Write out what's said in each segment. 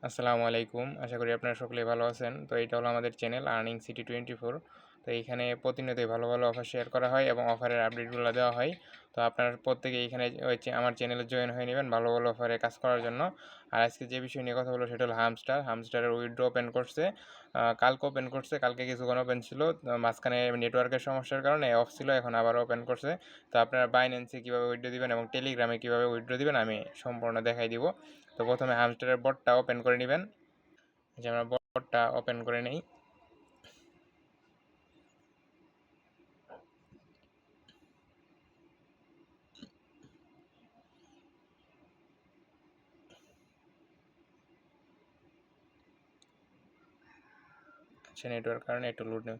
আসসালামু আলাইকুম। আশা করি আপনারা সকলেই ভালো আছেন। তো এইটা হলো আমাদের চ্যানেল আর্নিং সিটি 24। তো এইখানে প্রতিনিয়তই ভালো, ভালো অফার শেয়ার করা হয় এবং অফারের আপডেটগুলো দেওয়া হয়। তো আপনারা প্রত্যেকে এইখানে আমার চ্যানেলে জয়েন হয়ে নিবেন ভালো, ভালো অফারে কাজ করার জন্য। আর আজকে যে বিষয় নিয়ে কথা বলবো সেটা হলো হামস্টার। হামস্টারের উইথড্র ওপেন করছে। কালকে ওপেন করছে। কালকে কিছুক্ষণ ওপেন ছিল। মাঝখানে নেটওয়ার্কের সমস্যার কারণে অফ ছিল। এখন আবার ওপেন করছে। তো আপনারা বাইন্যান্সে কীভাবে উইথড্র দিবেন এবং টেলিগ্রামে কীভাবে উইথড্র দিবেন আমি সম্পূর্ণ দেখাই দিব। তো প্রথমে হামস্টারের বটটা ওপেন করে নেবেন। যে আমরা বটটা ওপেন করে নেই। আচ্ছা, নেটওয়ার্ক কারণে একটু লোড নেব।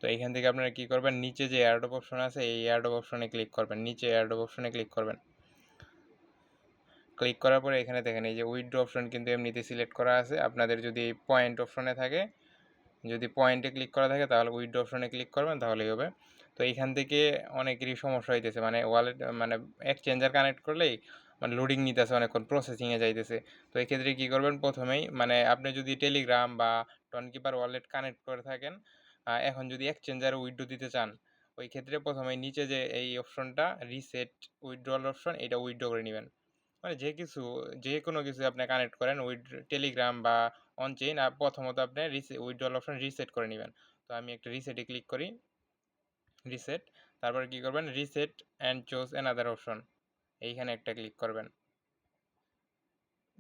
তো এইখান থেকে আপনারা কি করবেন, নিচে যে এয়ারড্রপ অপশন আছে এই এয়ারড্রপ অপশনে ক্লিক করবেন। নিচে এয়ারড্রপ অপশনে ক্লিক করবেন। ক্লিক করার পরে এখানে দেখেন এই যে উইথড্র অপশন কিন্তু এমনিতে সিলেক্ট করা আছে। আপনাদের যদি পয়েন্ট অপশনে থাকে, যদি পয়েন্টে ক্লিক করা থাকে তাহলে উইথড্র অপশনে ক্লিক করবেন, তাহলেই হবে। তো এইখান থেকে অনেকেরই সমস্যা হইতেছে, মানে ওয়ালেট মানে এক্সচেঞ্জার কানেক্ট করলেই মানে লোডিং নিতেছে, অনেকক্ষণ প্রসেসিংয়ে যাইতেছে। তো এই ক্ষেত্রে কী করবেন, প্রথমেই মানে আপনি যদি টেলিগ্রাম বা টনকিপার ওয়ালেট কানেক্ট করে থাকেন, এখন যদি এক্সচেঞ্জারে উইথড্র দিতে চান, ওই ক্ষেত্রে প্রথমেই নিচে যে এই অপশনটা রিসেট উইথড্রল অপশন, এটা উইথড্র করে নেবেন। মানে যে কোনো কিছু আপনি কানেক্ট করেন টেলিগ্রাম বা অন চেইন, প্রথমত আপনি উইথড্রল অপশন রিসেট করে নেবেন। তো আমি একটা রিসেটে ক্লিক করি। রিসেট, তারপরে কি করবেন, reset and choose another option, এইখানে একটা ক্লিক করবেন।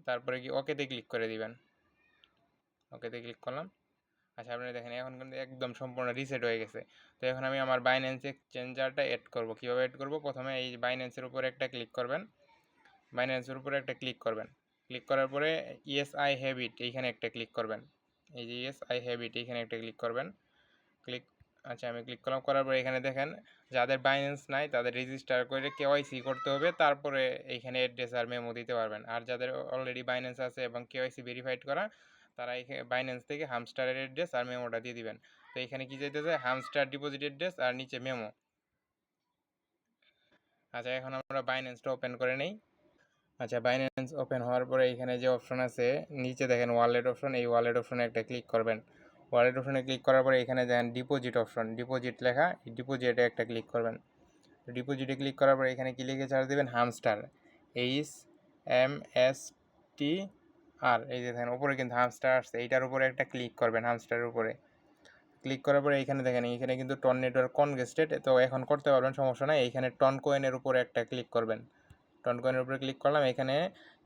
তারপরে কি ওকেতে ক্লিক করে দিবেন। ওকেতে ক্লিক করলাম। আচ্ছা, আপনারা দেখেন এখন কিন্তু একদম সম্পূর্ণ রিসেট হয়ে গেছে। তো এখন আমি আমার বাইন্যান্স এক্সচেঞ্জারটা এড করব। কীভাবে এড করব, প্রথমে এই বাইন্যান্সের উপরে একটা ক্লিক করবেন। বাইন্যান্সের উপরে একটা ক্লিক করবেন। ক্লিক করার পরে ইয়েস আই হ্যাভ ইট, এইখানে একটা ক্লিক করবেন। এই যে ইয়েস আই হ্যাভ ইট, এইখানে একটা ক্লিক করবেন। ক্লিক আচ্ছা, আমি ক্লিক করলাম। করার পরে এখানে দেখেন যাদের বাইন্যান্স নাই তাদের রেজিস্টার করে কেওয়াইসি করতে হবে, তারপরে এইখানে অ্যাড্রেস আর মেমো দিতে পারবেন। আর যাদের অলরেডি বাইন্যান্স আছে এবং কেওয়াইসি ভেরিফাইড করা, তারা এখানে বাইন্যান্স থেকে হামস্টারের অ্যাড্রেস আর মেমোটা দিয়ে দিবেন। তো এখানে কি চাইতেছে, হামস্টার ডিপোজিট অ্যাড্রেস আর নিচে মেমো। আচ্ছা, এখন আমরা বাইন্যান্সটা ওপেন করে নেই। আচ্ছা, বাইন্যান্স ওপেন হওয়ার পরে এখানে যে অপশন আছে নিচে দেখেন ওয়ালেট অপশন, এই ওয়ালেট অপশনে একটা ক্লিক করবেন। ওয়ালেট অপশনে ক্লিক করার পরে এখানে দেখেন ডিপোজিট অপশন, ডিপোজিট লেখা, এই ডিপোজিটে একটা ক্লিক করবেন। ডিপোজিটে ক্লিক করার পরে এখানে কি লিখে চার্জ দেবেন, হামস্টার, HMST আর এই যে দেখেন উপরে কিন্তু হামস্টার আসছে, এইটার উপরে একটা ক্লিক করবেন। হামস্টারের উপরে ক্লিক করার পরে এইখানে দেখেন এইখানে কিন্তু টন নেটওয়ার্ক কনগেস্টেড, তো এখন করতে পারবেন, সমস্যা নাই। এইখানে টন কয়েনের উপরে একটা ক্লিক করবেন। টন কয়েনের উপরে ক্লিক করলাম। এখানে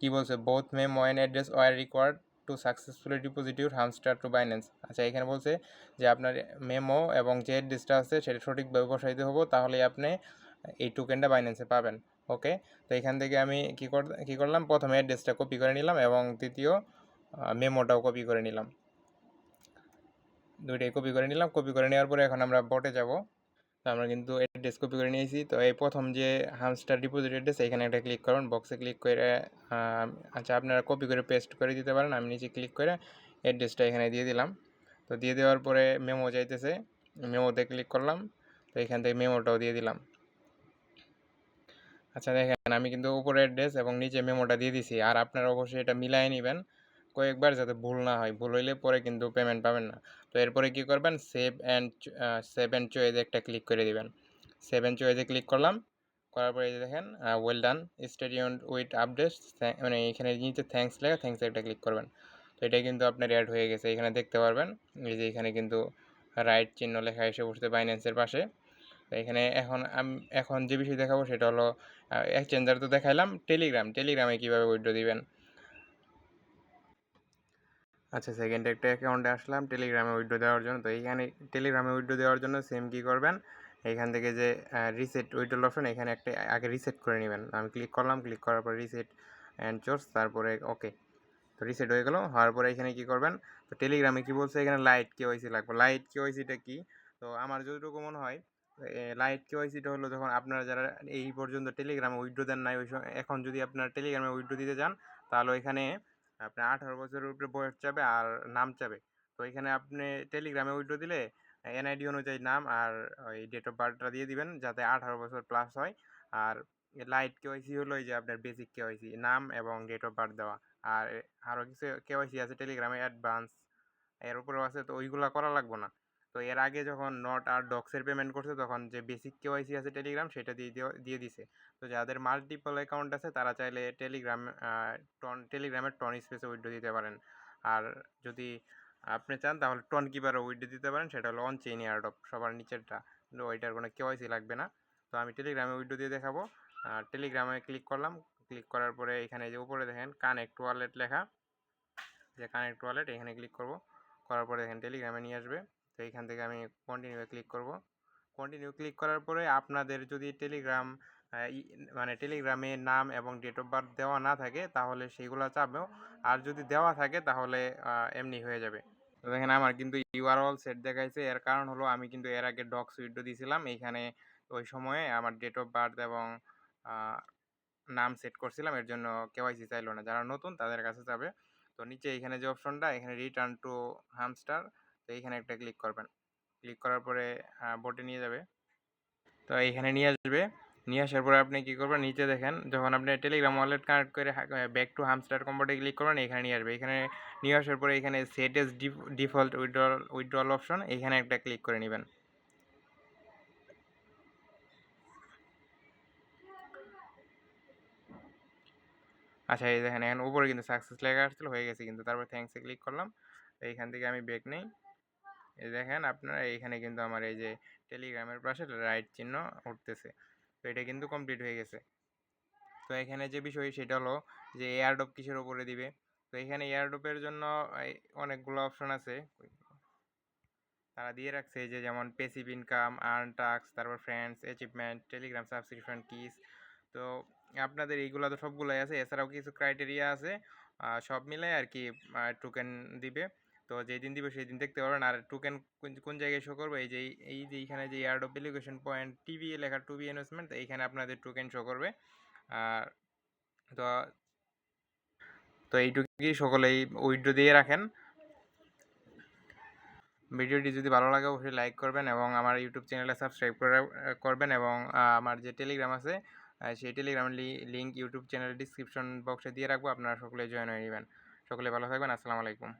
কি বলছে, both memo and address were required to successfully deposit your hamster to Binance. আচ্ছা, এখানে বলছে যে আপনার মেমো এবং যে অ্যাড্রেসটা আছে সেটা সঠিকভাবে বসাইতে হবে, তাহলেই আপনি এই টোকেনটা বাইন্যান্সে পাবেন। ওকে, তো এখান থেকে আমি কী করলাম, প্রথমে অ্যাড্রেসটা কপি করে নিলাম এবং দ্বিতীয় মেমোটাও কপি করে নিলাম। দুইটাই কপি করে নিলাম। কপি করে নেওয়ার পরে এখন আমরা বটে যাব। তো আমরা কিন্তু অ্যাড্রেস কপি করে নিয়েছি। তো এই প্রথম যে হামস্টার ডিপোজিট অ্যাড্রেস, এখানে একটা ক্লিক করুন, বক্সে ক্লিক করে আচ্ছা আপনারা কপি করে পেস্ট করে দিতে পারেন। আমি নিচে ক্লিক করে অ্যাড্রেসটা এখানে দিয়ে দিলাম। তো দিয়ে দেওয়ার পরে মেমো চাইতেছে, মেমোতে ক্লিক করলাম। তো এখান থেকে মেমোটাও দিয়ে দিলাম। আচ্ছা, দেখেন আমি কিন্তু উপরে অ্যাড্রেস এবং নিচে মেমোটা দিয়ে দিছি। আর আপনারা অবশ্যই এটা মিলাই নেবেন কয়েকবার, যাতে ভুল না হয়। ভুল হইলে পরে কিন্তু পেমেন্ট পাবেন না। তো এরপরে কি করবেন, সেভ অ্যান্ড চয়েজে একটা ক্লিক করে দিবেন। সেভ অ্যান্ড চয়েজে ক্লিক করলাম। করার পরে এই যে দেখেন ওয়েল ডান স্টেডিয়ন উইথ আপডেটস, মানে এখানে নিচে থ্যাঙ্কস লেখা, থ্যাঙ্কসে একটা ক্লিক করবেন। তো এটা কিন্তু আপনার অ্যাড হয়ে গেছে, এখানে দেখতে পারবেন। এই যে এখানে কিন্তু রাইট চিহ্ন লেখা এসে বসতে বাইন্যান্সের পাশে। তো এখানে এখন যে বিষয় দেখাবো সেটা হলো এক্সচেঞ্জার তো দেখাইলাম, টেলিগ্রামে কীভাবে উইথড্র দিবেন। আচ্ছা, সেকেন্ড একটা অ্যাকাউন্টে আসলাম টেলিগ্রামে উইথড্র দেওয়ার জন্য। তো এইখানে টেলিগ্রামে উইথড্র দেওয়ার জন্য সেম কী করবেন, এইখান থেকে যে রিসেট উইথড্রল অপশন, এখানে একটা আগে রিসেট করে নেবেন। আমি ক্লিক করলাম, ক্লিক করার পর রিসেট অ্যান্ড চোর্স, তারপরে ওকে। তো রিসেট হয়ে গেল। হওয়ার পরে এখানে কী করবেন, তো টেলিগ্রামে কী বলছে, এখানে লাইট কেওয়াইসি লাগবে। লাইট কেওয়াইসিটা কী, তো আমার যতটুকু মনে হয় লাইট কেওয়াইসিটা হলো যখন আপনারা যারা এই পর্যন্ত টেলিগ্রামে উইথড্র দেন নাই, ওই সময় এখন যদি আপনারা টেলিগ্রামে উইথড্র দিতে যান, তাহলে এখানে আপনার 18 বছরের উপরে বয়স চাবে আর নাম চাবে। তো এখানে আপনি টেলিগ্রামে উইথড্র দিলে এনআইডি অনুযায়ী নাম আর ওই ডেট অফ বার্থটা দিয়ে দিবেন, যাতে 18 বছর প্লাস হয়। আর লাইট কেওয়াইসি হলো এই যে আপনার বেসিক কেওয়াইসি, নাম এবং ডেট অফ বার্থ দেওয়া। আর আরও কিছু কেওয়াইসি আছে টেলিগ্রামে অ্যাডভান্স, এর উপরেও আছে, তো ওইগুলা করা লাগবে না। তো এর আগে যখন নট আর ডক্সের পেমেন্ট করছে তখন যে বেসিক কেওয়াইসি আছে টেলিগ্রাম সেটা দিয়ে দিছে। তো যাদের মাল্টিপল অ্যাকাউন্ট আছে তারা চাইলে টেলিগ্রামের টন স্পেসে উইথড্র দিতে পারেন। আর যদি আপনি চান তাহলে টন কিপারও উইথড্র দিতে পারেন, সেটা হলো অন চেইন এয়ারড্রপ সবার নিচেরটা, কিন্তু ওইটার কোনো কেওয়াইসি লাগবে না। তো আমি টেলিগ্রামে উইথড্র দিয়ে দেখাবো। টেলিগ্রামে ক্লিক করলাম, ক্লিক করার পরে এখানে যে উপরে দেখেন কানেক্ট ওয়ালেট লেখা, যে কানেক্ট ওয়ালেট এখানে ক্লিক করব, করার পরে এখানে টেলিগ্রামে নিয়ে আসবে। তো এইখান থেকে আমি কন্টিনিউয়ে ক্লিক করব। কন্টিনিউ ক্লিক করার পরে আপনাদের যদি মানে টেলিগ্রামে নাম এবং ডেট অফ বার্থ দেওয়া না থাকে তাহলে সেইগুলো চাপবেও, আর যদি দেওয়া থাকে তাহলে এমনি হয়ে যাবে। তো দেখেন আমার কিন্তু ইউআরএল সেট দেখাইছে, এর কারণ হলো আমি কিন্তু এর আগে ডক্স উইথড্র দিয়েছিলাম, এইখানে ওই সময়ে আমার ডেট অফ বার্থ এবং নাম সেট করছিলাম, এর জন্য কেওয়াইসি চাইলো না। যারা নতুন তাদের কাছে যাবে। তো নিচে এখানে যে অপশনটা এখানে রিটার্ন টু হামস্টার, তো এইখানে একটা ক্লিক করবেন। ক্লিক করার পরে বোটে নিয়ে যাবে। তো এইখানে নিয়ে আসবে, নিয়ে আসার পরে আপনি কী করবেন, নিচে দেখেন যখন আপনি টেলিগ্রাম ওয়ালেট কানেক্ট করে ব্যাক টু হামস্টার কম্বোটে ক্লিক করবেন, এখানে নিয়ে আসবে। এখানে নিয়ে আসার পরে এখানে set S default withdrawal option, এখানে একটা ক্লিক করে নেবেন। আচ্ছা এই দেখেন এখানে উপরে কিন্তু সাকসেস লেখা আসছিল, হয়ে গেছে কিন্তু। তারপর থ্যাঙ্কসে ক্লিক করলাম। এইখান থেকে আমি ব্যাক নেই। এই দেখেন আপনারা এইখানে কিন্তু আমার এই যে টেলিগ্রামের পাশে রাইট চিহ্ন উঠতেছে, তো এটা কিন্তু কমপ্লিট হয়ে গেছে। তো এখানে যে বিষয় সেটা হলো যে এয়ারড্রপ কিসের উপরে দিবে। তো এখানে এয়ারড্রপের জন্য অনেকগুলো অপশন আছে, তারা দিয়ে রাখছে যে যেমন প্যাসিভ ইনকাম, আর্ন টাস্ক, তারপর friends, achievement, Telegram subscription kiss. তো আপনাদের এইগুলো তো সবগুলোই আছে, এছাড়াও কিছু ক্রাইটেরিয়া আছে, সব মিলে আর কি টোকেন দিবে। তো যেই দিন দিবে সেই দিন দেখতে পারবেন। আর টোকেন কোন জায়গায় শো করবে, এই যে এইখানে যে এয়ারড্রপ ভ্যালিডেশন পয়েন্ট টিবিএ লেখা, টু বি ইনভেস্টমেন্ট, এইখানে আপনাদের টোকেন শো করবে। আর তো তো এইটুকুই, সকলেই উইথড্র দিয়ে রাখেন। ভিডিওটি যদি ভালো লাগে অবশ্যই লাইক করবেন এবং আমার ইউটিউব চ্যানেলে সাবস্ক্রাইব করবেন, এবং আমার যে টেলিগ্রাম আছে সেই টেলিগ্রামের লিঙ্ক ইউটিউব চ্যানেলের ডিসক্রিপশন বক্সে দিয়ে রাখবো, আপনারা সকলে জয়েন হয়ে নেবেন। সকলে ভালো থাকবেন, আসসালামু আলাইকুম।